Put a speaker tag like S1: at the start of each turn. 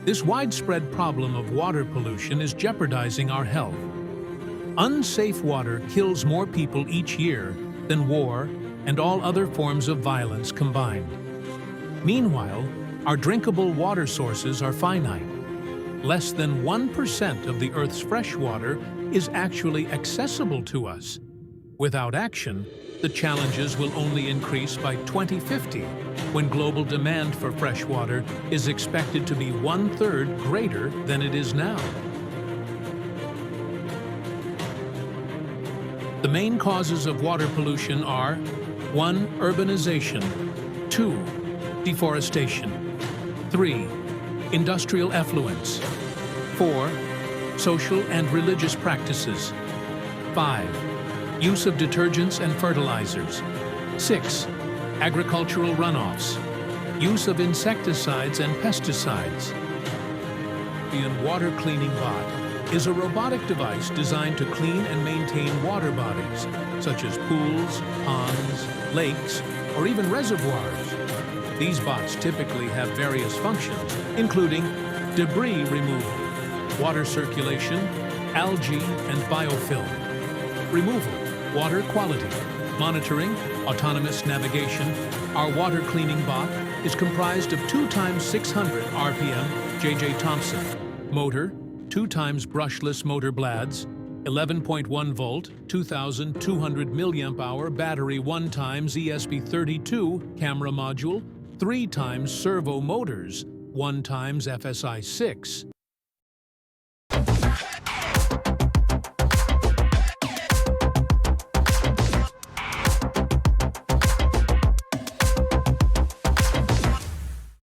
S1: This widespread problem of water pollution is jeopardizing our health. Unsafe water kills more people each year than war and all other forms of violence combined. Meanwhile, our drinkable water sources are finite. Less than 1% of the Earth's fresh water is actually accessible to us. Without action, the challenges will only increase by 2050, when global demand for fresh water is expected to be 1/3 greater than it is now. The main causes of water pollution are 1. Urbanization, 2. Deforestation, 3. Industrial effluents, 4. Social and religious practices, 5. Use of detergents and fertilizers, 6. Agricultural runoffs, use of insecticides and pesticides. The water cleaning bot is a robotic device designed to clean and maintain water bodies, such as pools, ponds, lakes, or even reservoirs. These bots typically have various functions, including debris removal, water circulation, algae and biofilm, removal, water quality, monitoring, autonomous navigation. Our water cleaning bot is comprised of 2 × 600 RPM J.J. Thomson, motor, 2 × brushless motor blads, 11.1 volt, 2,200 mAh battery, 1 × ESP32 camera module, 3 × servo motors, 1 × FSI 6.